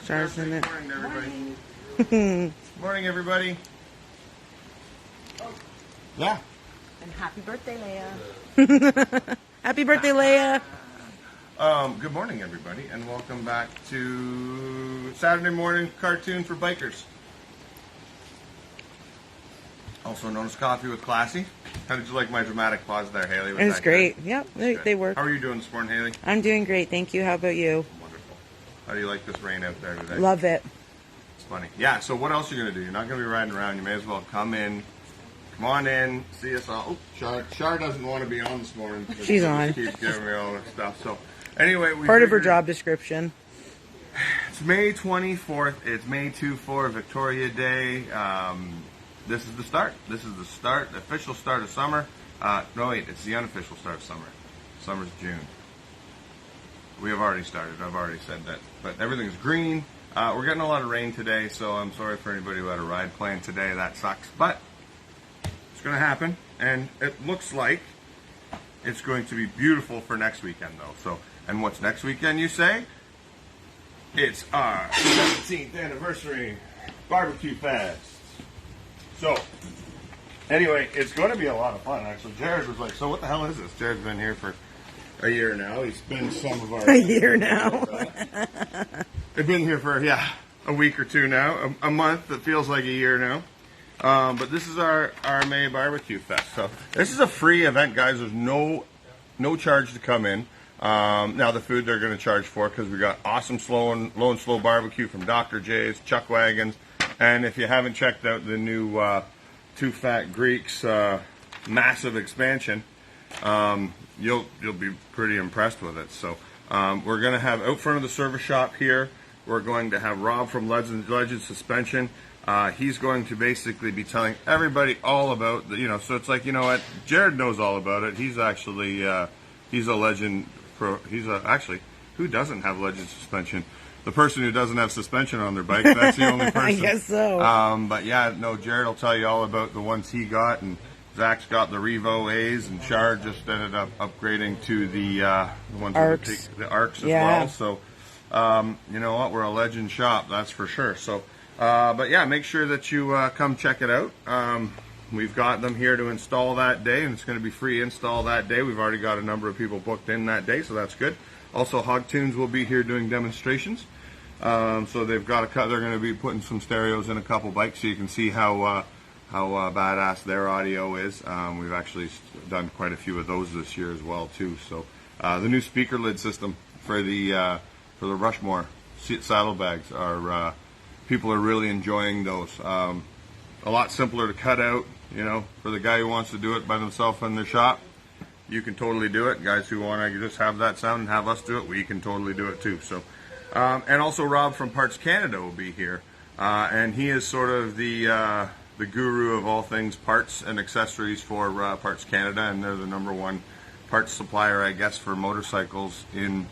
Char's in it. Morning, everybody. Morning, everybody. Yeah. And happy birthday, Leia. Happy birthday, Leia. Good morning, everybody, and welcome back to Saturday morning cartoon for bikers. Also known as Coffee with Classy. How did you like my dramatic pause there, Haley? It was great. Yep, they work. How are you doing this morning, Haley? I'm doing great, thank you. How about you? Wonderful. How do you like this rain out there today? Love it. It's funny. Yeah, so what else are you going to do? You're not going to be riding around. You may as well come in. Come on in. See us all. Oh, Char doesn't want to be on this morning. She's on. She keeps giving me all that stuff. So, anyway. Part of her job description. It's May 24th. It's May 24, Victoria Day. This is the start. This is the start, the official start of summer. No, wait, it's the unofficial start of summer. Summer's June. We have already started. I've already said that. But everything's green. We're getting a lot of rain today, so I'm sorry for anybody who had a ride planned today. That sucks. But it's going to happen, and it looks like it's going to be beautiful for next weekend, though. So, and what's next weekend, you say? It's our 17th anniversary barbecue fest. So, anyway, it's going to be a lot of fun, actually. Jared was like, so what the hell is this? Jared's been here for a year now. He's been some of our... A year now. They've been here for, a week or two now. A month. It feels like a year now. But this is our May Barbecue Fest. So, this is a free event, guys. There's no charge to come in. Now, the food they're going to charge for, because we got awesome low and slow barbecue from Dr. J's, Chuck Wagons. And if you haven't checked out the new Two Fat Greeks massive expansion, you'll be pretty impressed with it. So we're going to have out front of the service shop here, we're going to have Rob from Legend Suspension. He's going to basically be telling everybody all about so it's like, you know what, Jared knows all about it. He's actually he's a Legend pro. Actually, who doesn't have Legend Suspension? The person who doesn't have suspension on their bike, that's the only person. I guess so. But yeah, no, Jared will tell you all about the ones he got, and Zach's got the Revo A's, and Char just ended up upgrading to the ones Arcs. The Arcs as well. So, you know what, we're a Legend shop, that's for sure. So, but yeah, make sure that you come check it out. We've got them here to install that day, and it's going to be free install that day. We've already got a number of people booked in that day, so that's good. Also, Hog Tunes will be here doing demonstrations. So they've got they're going to be putting some stereos in a couple bikes, so you can see how badass their audio is. We've actually done quite a few of those this year as well too. So the new speaker lid system for the Rushmore saddlebags are people are really enjoying those. A lot simpler to cut out. For the guy who wants to do it by themselves in their shop, you can totally do it. Guys who want to just have that sound and have us do it, we can totally do it too. So. And also Rob from Parts Canada will be here, and he is sort of the guru of all things parts and accessories for Parts Canada, and they're the #1 parts supplier, I guess, for motorcycles in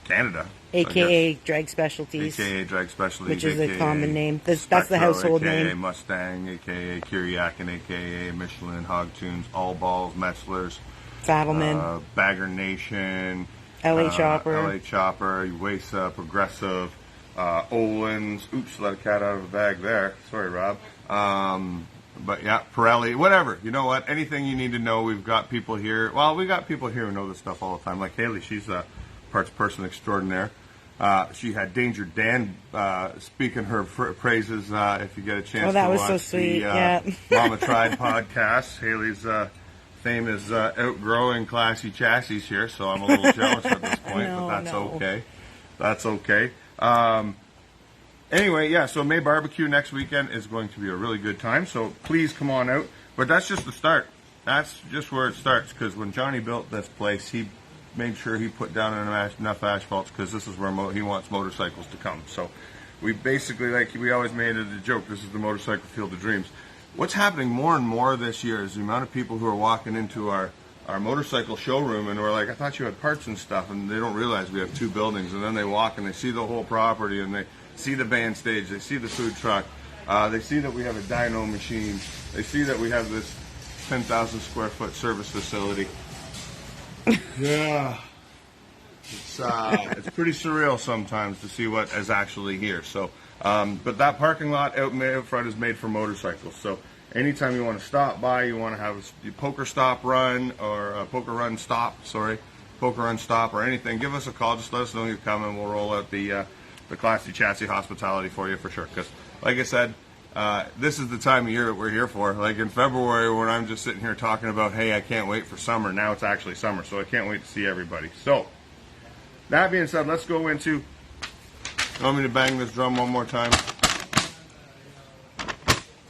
Canada. AKA Drag Specialties. AKA Drag Specialties. Which is AKA a common name. That's Spectro, the household AKA name. Mustang, AKA Kiriakin, AKA Michelin, Hog Tunes, All Balls, Metzler's, Saddleman, Bagger Nation, LA Chopper, Uwesa, Progressive, Olin's. Oops, let a cat out of a bag there. Sorry, Rob. But yeah, Pirelli, whatever. You know what? Anything you need to know, we've got people here. Well, we got people here who know this stuff all the time. Like Haley, she's a parts person extraordinaire. She had Danger Dan speaking her praises if you get a chance to watch so sweet. the Mama Tried podcast. Haley's fame is outgrowing Classy Chassis here, so I'm a little jealous at this point, but that's okay. That's okay. Anyway, yeah, so May Barbecue next weekend is going to be a really good time, so please come on out. But that's just the start. That's just where it starts, because when Johnny built this place, he made sure he put down enough asphalt, because this is where he wants motorcycles to come. So we basically, like we always made it a joke, this is the motorcycle field of dreams. What's happening more and more this year is the amount of people who are walking into our motorcycle showroom and we're like, I thought you had parts and stuff, and they don't realize we have 2 buildings, and then they walk and they see the whole property, and they see the band stage, they see the food truck, they see that we have a dyno machine, they see that we have this 10,000 square foot service facility. Yeah. It's pretty surreal sometimes to see what is actually here. So, but that parking lot out front is made for motorcycles. So anytime you want to stop by, you want to have a poker stop run or a poker run stop, or anything, give us a call. Just let us know you're coming. We'll roll out the Classy Chassis hospitality for you for sure. Because, like I said, this is the time of year that we're here for. Like in February, when I'm just sitting here talking about, hey, I can't wait for summer. Now it's actually summer, so I can't wait to see everybody. So, that being said, let's go into. You want me to bang this drum one more time?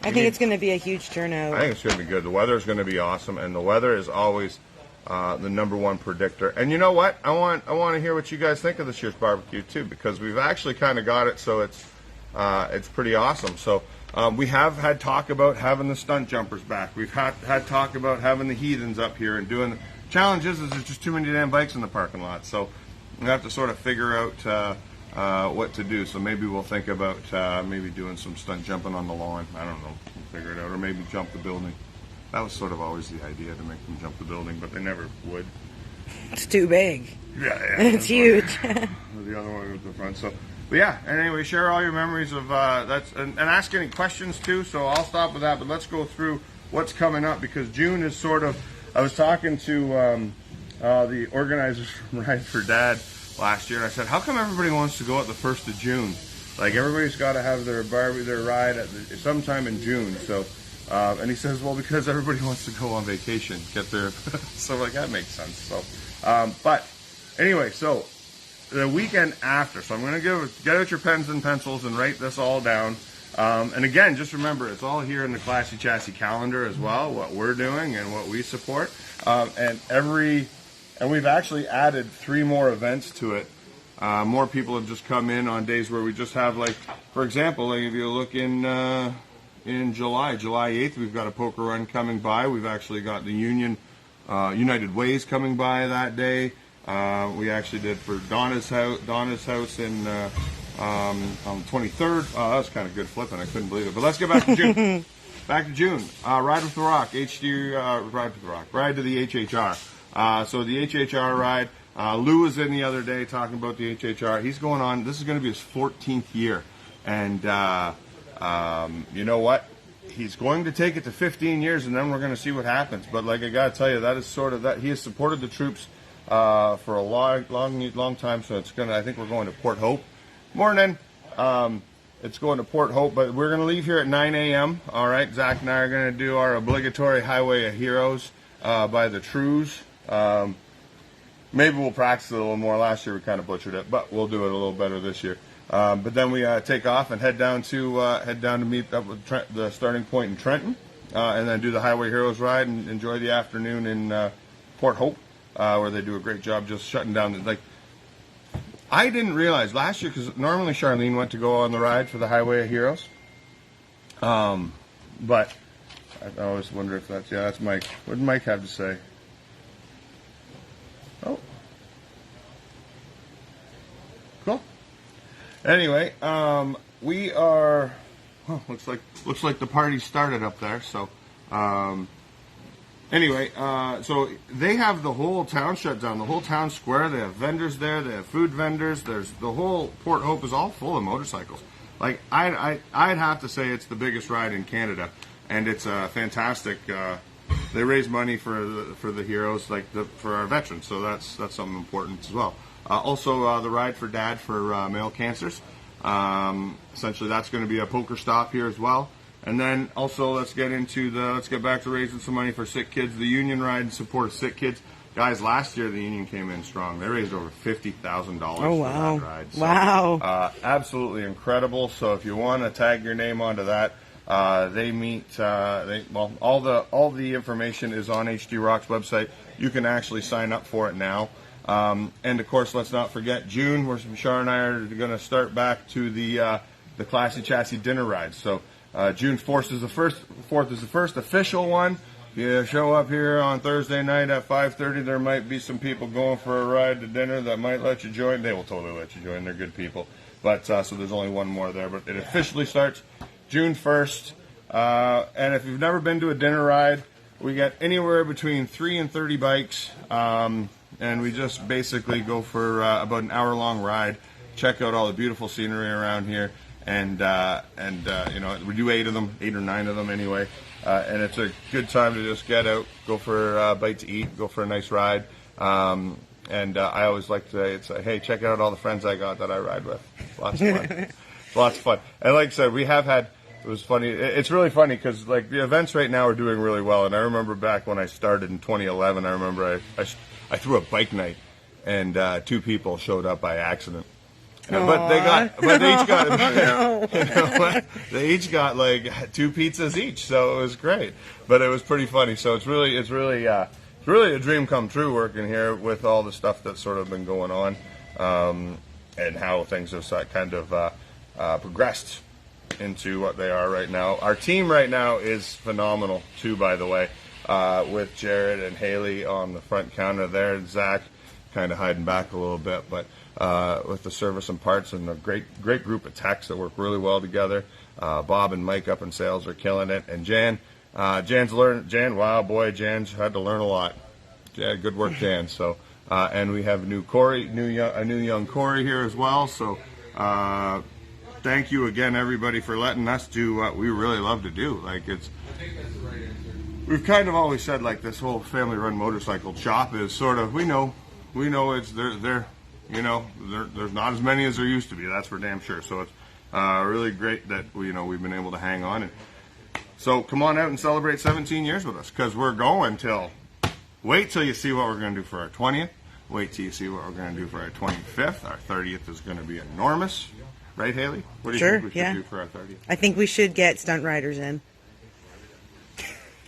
I think it's going to be a huge turnout. I think it's going to be good. The weather is going to be awesome, and the weather is always the #1 predictor. And you know what? I want to hear what you guys think of this year's barbecue too, because we've actually kind of got it, so it's pretty awesome. So we have had talk about having the stunt jumpers back. We've had talk about having the heathens up here and doing. Challenge is there's just too many damn bikes in the parking lot, so we have to sort of figure out what to do. So maybe we'll think about maybe doing some stunt jumping on the lawn. I don't know. We'll figure it out. Or maybe jump the building. That was sort of always the idea, to make them jump the building, but they never would. It's too big. Yeah. It's huge. The other one at the front. So, but yeah. And anyway, share all your memories of and ask any questions too. So I'll stop with that. But let's go through what's coming up, because June is sort of. I was talking to the organizers from Ride for Dad last year, and I said, how come everybody wants to go at the 1st of June? Like, everybody's got to have their ride at sometime in June. So, and he says, well, because everybody wants to go on vacation, get their. So, like, that makes sense. So, but anyway, so the weekend after. So I'm going to get out your pens and pencils and write this all down. And again, just remember, it's all here in the Classy Chassis calendar as well, what we're doing and what we support. And we've actually added 3 more events to it. More people have just come in on days where we just have, like, for example, like if you look in July 8th, we've got a poker run coming by. We've actually got the United Ways coming by that day. We actually did for Donna's house in on the 23rd. Oh, that was kind of good flipping. I couldn't believe it. But let's get back to June. Ride with the Rock, HD, ride to the HHR. So the HHR ride, Lou was in the other day talking about the HHR. He's going on, this is going to be his 14th year. And you know what? He's going to take it to 15 years, and then we're going to see what happens. But like I got to tell you, that is sort of that. He has supported the troops for a long time. So it's going to, I think we're going to Port Hope. Morning. It's going to Port Hope, but we're going to leave here at 9 a.m. All right, Zach and I are going to do our obligatory Highway of Heroes by the Trews. Maybe we'll practice it a little more. Last year we kind of butchered it, but we'll do it a little better this year. But then we take off and head down to meet up with the starting point in Trenton, and then do the Highway Heroes ride and enjoy the afternoon in Port Hope, where they do a great job just shutting down I didn't realize last year, because normally Charlene went to go on the ride for the Highway of Heroes. But I always wonder if that's Mike. What did Mike have to say? Oh, cool. Anyway, we are. Oh, looks like the party started up there. So, anyway, so they have the whole town shut down, the whole town square. They have vendors there. They have food vendors. There's the whole Port Hope is all full of motorcycles. Like I'd have to say it's the biggest ride in Canada, and it's fantastic. They raise money for the heroes, for our veterans. So that's something important as well. Also, the Ride for Dad for male cancers. Essentially, that's going to be a poker stop here as well. And then also let's get back to raising some money for sick kids. The Union ride in support of sick kids. Guys, last year the Union came in strong. They raised over $50,000 for that ride. So, wow. Absolutely incredible. So if you want to tag your name onto that, they meet, all the information is on HD Rock's website. You can actually sign up for it now. And of course, let's not forget June, where Shar and I are going to start back to the Classy Chassis dinner ride. So, June 4th is the first official one. You show up here on Thursday night at 5:30. There might be some people going for a ride to dinner that might let you join. They will totally let you join. They're good people. But so there's only one more there. But it officially starts June 1st. And if you've never been to a dinner ride, we get anywhere between 3 and 30 bikes. And and we just basically go for about an hour-long ride, check out all the beautiful scenery around here, and you know, we do 8 or 9 of them anyway, and it's a good time to just get out, go for a bite to eat, go for a nice ride. And I always like to say, hey, check out all the friends I got that I ride with. Lots of fun. Lots of fun. And like I said, we have had, it was funny. It's really funny because like the events right now are doing really well. And I remember back when I started in 2011, I remember I threw a bike night and 2 people showed up by accident. But they each got, you know what? They each got like 2 pizzas each. So it was great, but it was pretty funny. So it's really a dream come true working here with all the stuff that's sort of been going on, and how things have kind of progressed into what they are right now. Our team right now is phenomenal too, by the way, with Jared and Haley on the front counter there, and Zach kind of hiding back a little bit, but with the service and parts and a great group of techs that work really well together. Bob and Mike up in sales are killing it, and Jan's wow boy, Jan's had to learn a lot. Yeah, good work, Jan. So and we have a new young Corey here as well. So thank you again, everybody, for letting us do what we really love to do. Like we've kind of always said, like this whole family-run motorcycle shop is sort of we know it's there. You know, there's not as many as there used to be. That's for damn sure. So it's really great that we've been able to hang on. And so come on out and celebrate 17 years with us, because we're going till. Wait till you see what we're going to do for our 20th. Wait till you see what we're going to do for our 25th. Our 30th is going to be enormous. Right, Haley? What do you think we should do for our 30th? I think we should get stunt riders in.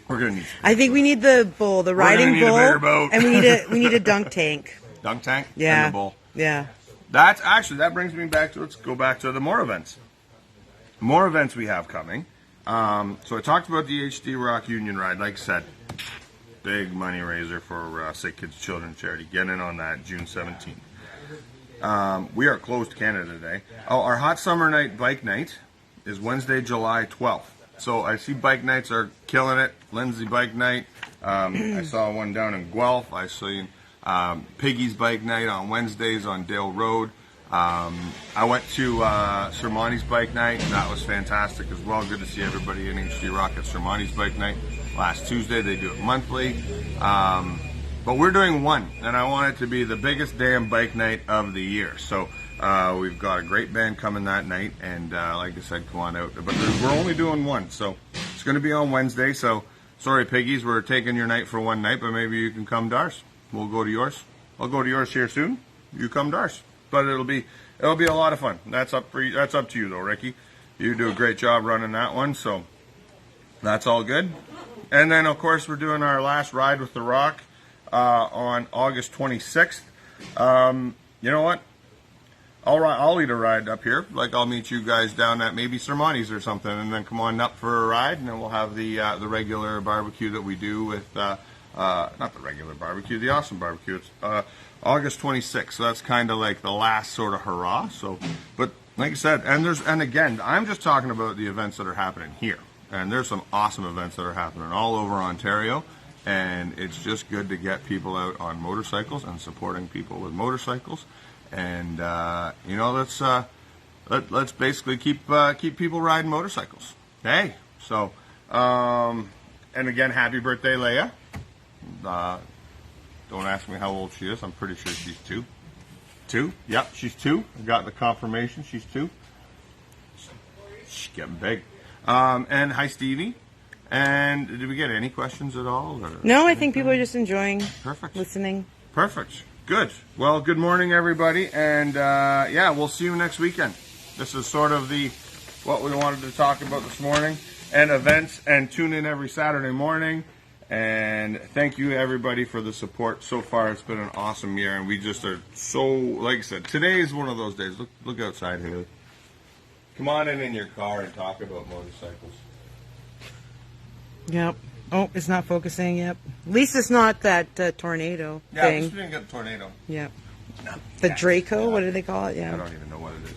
We're going to need... I think we need the bull, the riding bull. A bigger boat. And we need a dunk tank. Dunk tank? Yeah. And a bull. Yeah. That brings me back to, let's go back to the more events. More events we have coming. So I talked about the HD Rock Union Ride, like I said. Big money raiser for Sick Kids Children's Charity. Get in on that June 17th. We are closed Canada today. Oh, our Hot Summer Night Bike Night is Wednesday, July 12th. So I see bike nights are killing it. Lindsay Bike Night. I saw one down in Guelph. I seen Piggy's Bike Night on Wednesdays on Dale Road. I went to Sir Monty's Bike Night, and that was fantastic as well. Good to see everybody in HD Rock at Sir Monty's Bike Night. Last Tuesday, they do it monthly. But we're doing one, and I want it to be the biggest damn bike night of the year. So we've got a great band coming that night, and like I said, come on out. But we're only doing one, so it's going to be on Wednesday. So sorry, Piggies, we're taking your night for one night, but maybe you can come to ours. We'll go to yours. I'll go to yours here soon. You come to ours. But it'll be a lot of fun. That's up to you though, Ricky. You do a great job running that one, so that's all good. And then of course we're doing our last ride with The Rock on August 26th. You know what? I'll lead a ride up here. Like I'll meet you guys down at maybe Sir Monty's or something, and then come on up for a ride, and then we'll have the regular barbecue that we do with not the regular barbecue, the awesome barbecue. It's August 26th, so that's kind of like the last sort of hurrah. So, but like I said, and again, I'm just talking about the events that are happening here, and there's some awesome events that are happening all over Ontario, and it's just good to get people out on motorcycles and supporting people with motorcycles, and let's basically keep people riding motorcycles. Hey, so and again, happy birthday, Leia. Don't ask me how old she is. I'm pretty sure she's 2. 2? Yep, she's 2. I got the confirmation. She's 2. She's getting big. And hi, Stevie. And did we get any questions at all? Or no, I think people are just enjoying Perfect. Listening. Perfect. Good. Well, good morning, everybody. And yeah, we'll see you next weekend. This is sort of what we wanted to talk about this morning. And events. And tune in every Saturday morning. And thank you, everybody, for the support. So far, it's been an awesome year, and we just are so, like I said, today is one of those days. Look outside, Haley. Come on in your car and talk about motorcycles. Yep. Oh, it's not focusing. Yep. At least it's not that tornado thing. Yeah, at least we didn't get a tornado. Yep. The Draco, what do they call it? Yeah. I don't even know what it is.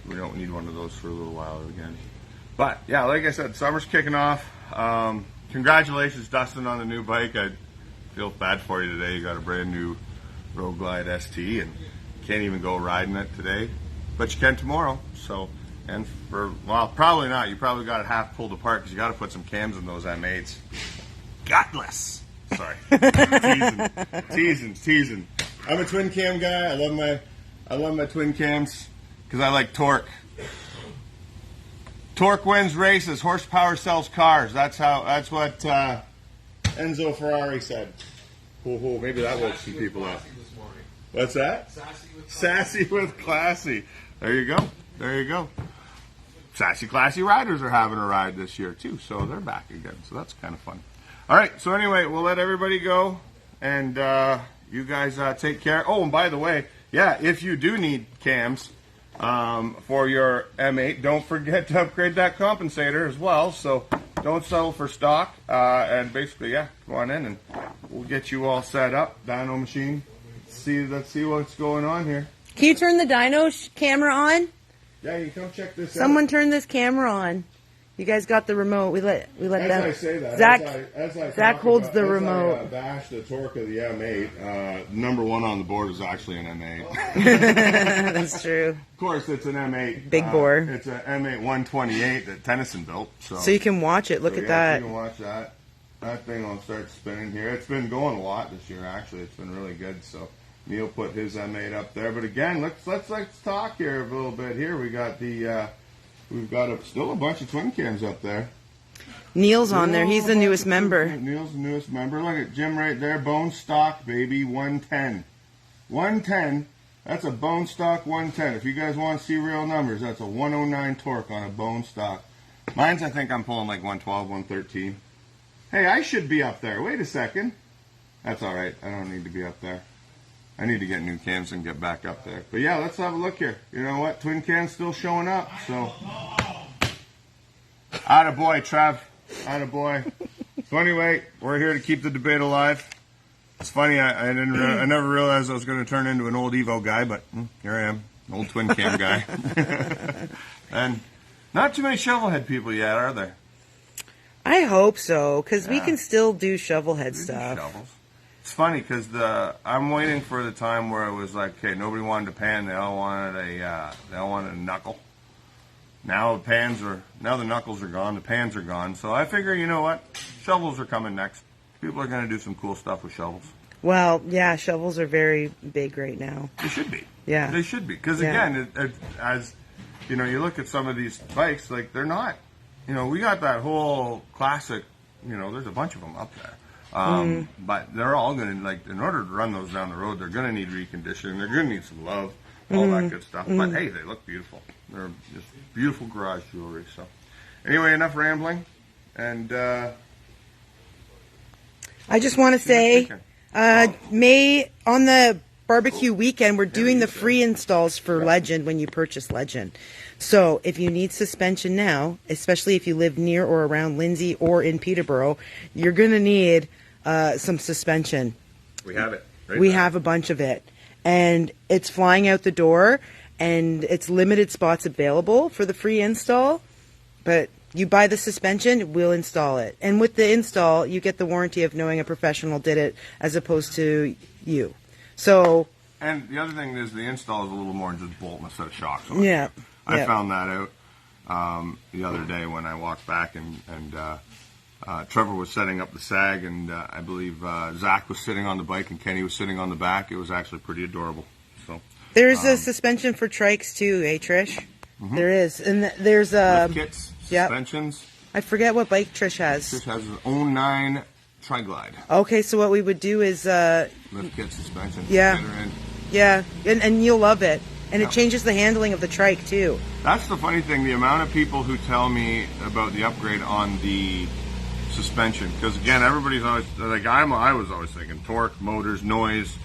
We don't need one of those for a little while again. But, yeah, like I said, summer's kicking off. Congratulations, Dustin, on the new bike. I feel bad for you today. You got a brand new Road Glide ST, and can't even go riding it today, but you can tomorrow. So, and well, probably not. You probably got it half pulled apart because you got to put some cams in those M8s. Gutless. Sorry, teasing. I'm a twin cam guy. I love my twin cams because I like torque. Torque wins races. Horsepower sells cars. That's what Enzo Ferrari said. Oh, maybe that woke some people up. What's that? Sassy with classy. There you go. Sassy Classy Riders are having a ride this year too, so they're back again. So that's kind of fun. All right, so anyway, we'll let everybody go, and you guys take care. Oh, and by the way, yeah, if you do need cams for your M8, don't forget to upgrade that compensator as well. So don't settle for stock, and basically, yeah, go on in, and we'll get you all set up. Dyno machine. Let's see what's going on here. Can you turn the dyno camera on? Yeah, you come check this out. Someone turn this camera on. You guys got the remote. We let as them. I say that, Zach holds the remote. I bash the torque of the M8. Number one on the board is actually an M8. That's true. Of course, it's an M8. Big bore. It's an M8 128 that Tennyson built. So you can watch it. Look at that. You can watch that. That thing will start spinning here. It's been going a lot this year. Actually, it's been really good. So Neil put his M8 up there. But again, let's talk here a little bit. Here we got the. We've got still a bunch of twin cams up there. Neil's on there. He's the newest member. Neil's the newest member. Look at Jim right there. Bone stock, baby. 110. 110. That's a bone stock 110. If you guys want to see real numbers, that's a 109 torque on a bone stock. Mine's, I think I'm pulling like 112, 113. Hey, I should be up there. Wait a second. That's all right. I don't need to be up there. I need to get new cams and get back up there. But yeah, let's have a look here. You know what? Twin cam's still showing up. So, attaboy, Trev. Attaboy. So anyway, we're here to keep the debate alive. It's funny. I never realized I was going to turn into an old Evo guy, but here I am, an old twin cam guy. And not too many shovelhead people yet, are there? I hope so, because we can still do shovelhead stuff. Shovels. It's funny because I'm waiting for the time where it was like, okay, nobody wanted a pan, they all wanted a knuckle. Now the knuckles are gone, the pans are gone. So I figure, you know what, shovels are coming next. People are going to do some cool stuff with shovels. Well, yeah, shovels are very big right now. They should be. Yeah, they should be because again, as you know, you look at some of these bikes, like they're not. You know, we got that whole classic. You know, there's a bunch of them up there. But they're all going to, like, in order to run those down the road, they're going to need reconditioning. They're going to need some love, all that good stuff. But, hey, they look beautiful. They're just beautiful garage jewelry. So, anyway, enough rambling. And I just want to say, May, on the barbecue weekend, we're doing the free installs for Legend when you purchase Legend. So if you need suspension now, especially if you live near or around Lindsay or in Peterborough, you're going to need some suspension. We have it. We have a bunch of it. And it's flying out the door, and it's limited spots available for the free install. But you buy the suspension, we'll install it. And with the install, you get the warranty of knowing a professional did it as opposed to you. So. And the other thing is the install is a little more than just bolting a set of shocks on. Yeah. I found that out the other day when I walked back and Trevor was setting up the sag, and I believe Zach was sitting on the bike and Kenny was sitting on the back. It was actually pretty adorable. So there's a suspension for trikes too, Trish? There is, and there's lift kits, suspensions. I forget what bike Trish has. Trish has an 09 Tri-Glide. Okay, so what we would do is lift kit suspension. Yeah, and you'll love it. And it changes the handling of the trike, too. That's the funny thing, the amount of people who tell me about the upgrade on the suspension. Because, again, everybody's always, like, I was always thinking torque, motors, noise.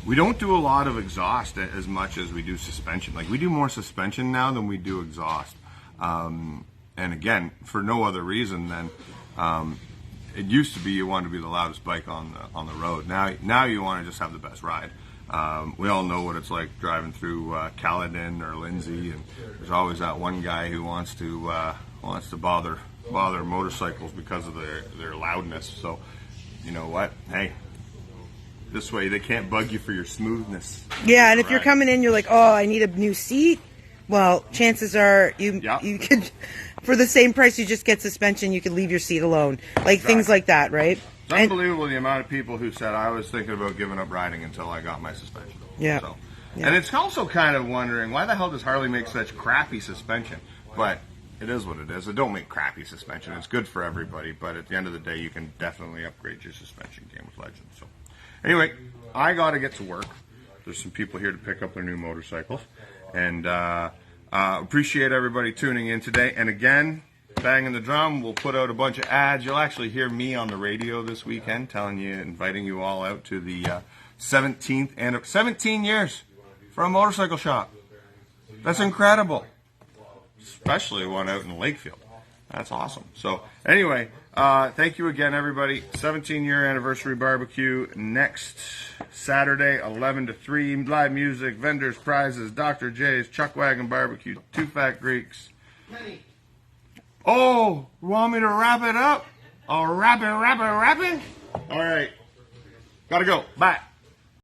We don't do a lot of exhaust as much as we do suspension. Like, we do more suspension now than we do exhaust. And, again, for no other reason than it used to be you wanted to be the loudest bike on the road. Now you want to just have the best ride. We all know what it's like driving through Caledon or Lindsay, and there's always that one guy who wants to bother motorcycles because of their loudness. So, you know what? Hey, This way they can't bug you for your smoothness. Yeah, and if you're Right. coming in, you're like, oh, I need a new seat. Well, chances are you could, for the same price, you just get suspension. You could leave your seat alone, like things like that, right? It's unbelievable the amount of people who said I was thinking about giving up riding until I got my suspension. Yeah. So, Yeah. And it's also kind of wondering why the hell does Harley make such crappy suspension? But it is what it is. It don't make crappy suspension. It's good for everybody. But at the end of the day, you can definitely upgrade your suspension game with Legend. So anyway, I got to get to work. There's some people here to pick up their new motorcycles. And appreciate everybody tuning in today. And again, banging the drum, we'll put out a bunch of ads. You'll actually hear me on the radio this weekend inviting you all out to the 17th and 17 years for a motorcycle shop. That's incredible. Especially one out in Lakefield. That's awesome. So anyway, thank you again, everybody. 17-year anniversary barbecue next Saturday, 11 to 3. Live music, vendors, prizes, Dr. J's, Chuck Wagon Barbecue, Two Fat Greeks. Oh, you want me to wrap it up? Oh, wrap it. All right. Gotta go. Bye.